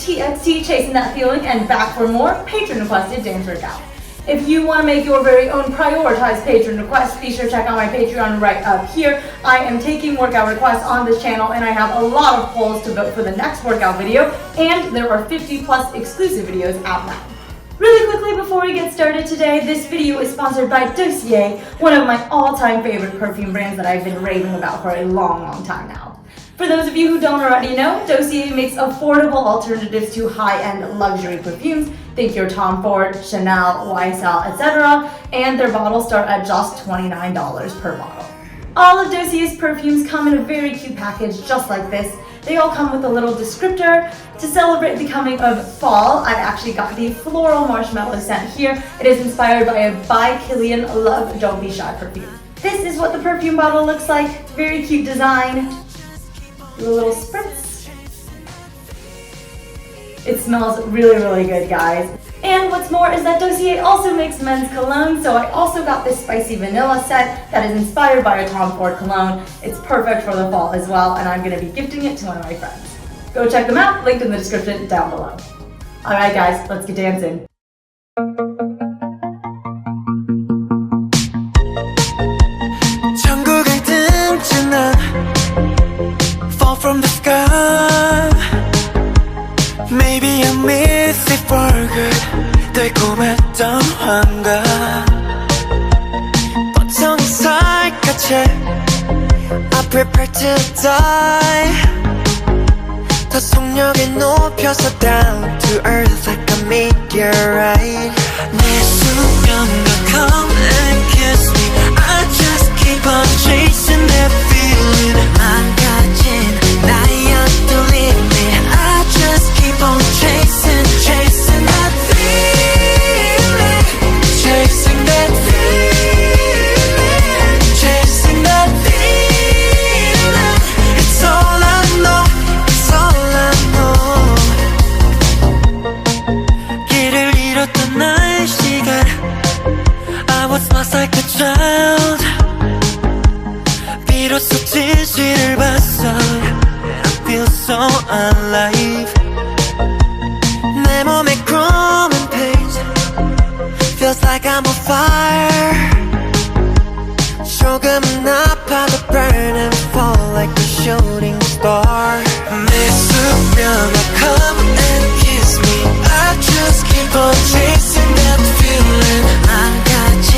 TXT, Chasing That Feeling, and back for more patron-requested dance workout. If you want to make your very own prioritized patron request, be sure to check out my Patreon right up here. I am taking workout requests on this channel, and I have a lot of polls to vote for the next workout video, and there are 50 plus exclusive videos out now. Really quickly before we get started today, this video is sponsored by Dossier, one of my all-time favorite perfume brands that I've been raving about for a long time now. For those of you who don't already know, Dossier makes affordable alternatives to high-end luxury perfumes. Think your Tom Ford, Chanel, YSL, etc. And their bottles start at just $29 per bottle. All of Dossier's perfumes come in a very cute package just like this. They all come with a little descriptor. To celebrate the coming of fall, I've actually got the Floral Marshmallow scent here. It is inspired by a by Kilian Love Don't Be Shy perfume. This is what the perfume bottle looks like. Very cute design. Do a little spritz. It smells really good, guys. And what's more is that Dossier also makes men's cologne, so I also got this spicy vanilla set that is inspired by a Tom Ford cologne. It's perfect for the fall as well, and I'm going to be gifting it to one of my friends. Go check them out, linked in the description down below. Alright guys, let's get dancing. Fall from the sky. Maybe I miss it for good. 달콤했던 환각 뻗쳐온 살갗에 I prepare to die. 더 속력을 높여서 down to earth like a meteorite. 내 수면과 come and kiss me. I just keep on chasing that feeling. 망가진 나의 뚫린 me. I just keep on chasing that feeling. Chasing that feeling. Chasing that feeling. It's all I know. It's all I know. 길을 잃었던 나의 시간. I was lost like a child. 비로소 진실을 봤어. I feel so alive. 내 몸에 chrome and paint. Feels like I'm on fire. 조금은 아파도 burn and fall like a shooting star. 내 수면아 come and kiss me. I just keep on chasing that feeling. 망가진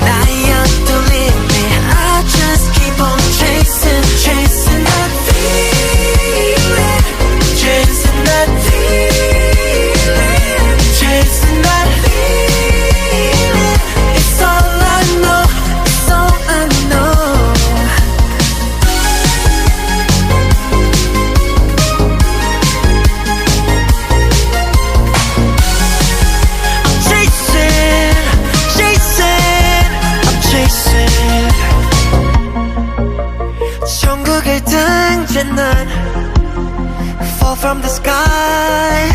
나의 뚫린 me. I just keep on chasing that feeling. Chasing that feeling. Chasing that feeling. It's all I know. It's all I know. I'm chasing. I'm chasing. 천국을 등진 난 fall from the sky.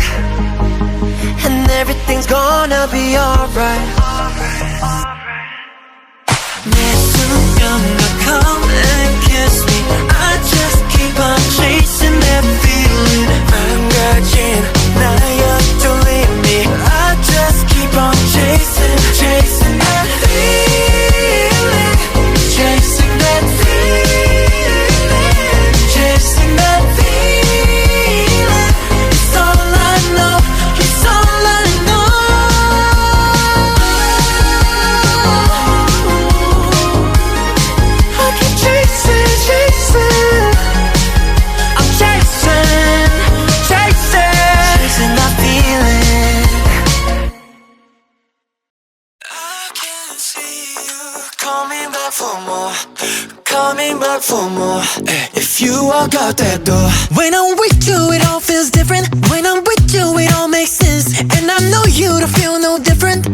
And everything's gonna be alright. 내 수면과 come and kiss me. I just keep on chasing that feeling. 망가진 나의 뚫린 me. I just keep on chasing that feeling. Chasing that feeling. Chasing that feeling. It's all I know. It's all I know. I keep chasing. I'm chasing that feeling. I can see you coming back for more. If you walk out that door, when I'm with you it all feels different. When I'm with you it all makes sense. And I know you don't feel no different.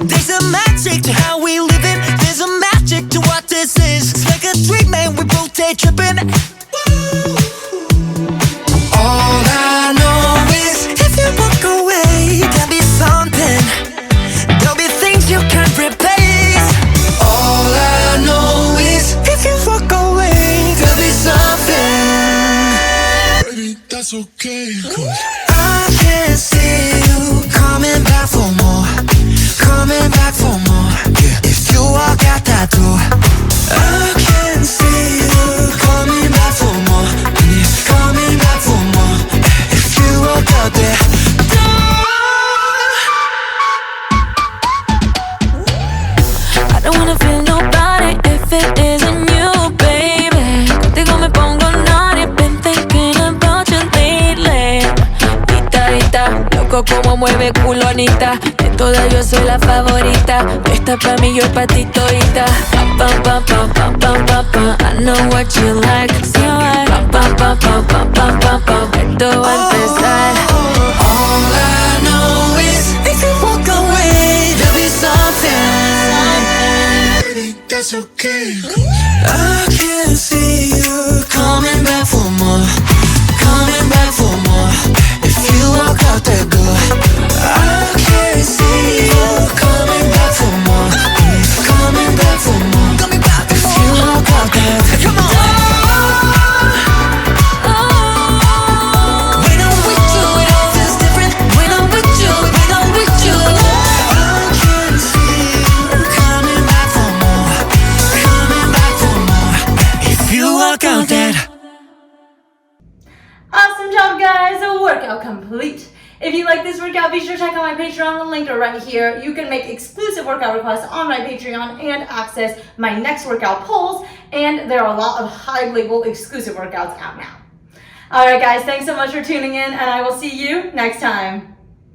There's a magic to how we live it. There's a magic to what this is. It's like a dream and we both day tripping. All I know is if you walk away there'll be something. There'll be things you can't replace. All I know is if you walk away there'll be something. Baby, that's okay. I can see you coming back for more, coming back for more. Yeah. If you walk out that door, I can see you coming back for more, coming back for more. If you walk out that door, I don't wanna feel nobody if it isn't you, baby. Contigo me pongo naughty, been thinking about you lately. Loco como mueve culonita. De todas yo soy la favorita. Esta pa' mí, yo pa' ti todita. Pam, pam, pam, pam, pam, pam, pam. I know what you like. Pam, pam, pam, pam, pam, pam, pam, pam. Esto va a empezar. All I know is if you walk away, there'll be something. That's okay. I can see you coming back for more, coming back for more. If you walk out that door, I can see you coming back for more, coming back for more. If you walk out that door, come on. When I'm with you, it all feels different. When I'm with you, when I'm with you, I can see you coming back for more, coming back for more. If you walk out that. Awesome job, guys! A workout complete. If you like this workout, be sure to check out my Patreon. The link are right here. You can make exclusive workout requests on my Patreon and access my next workout polls. And there are a lot of high label exclusive workouts out now. Alright guys, thanks so much for tuning in, and I will see you next time.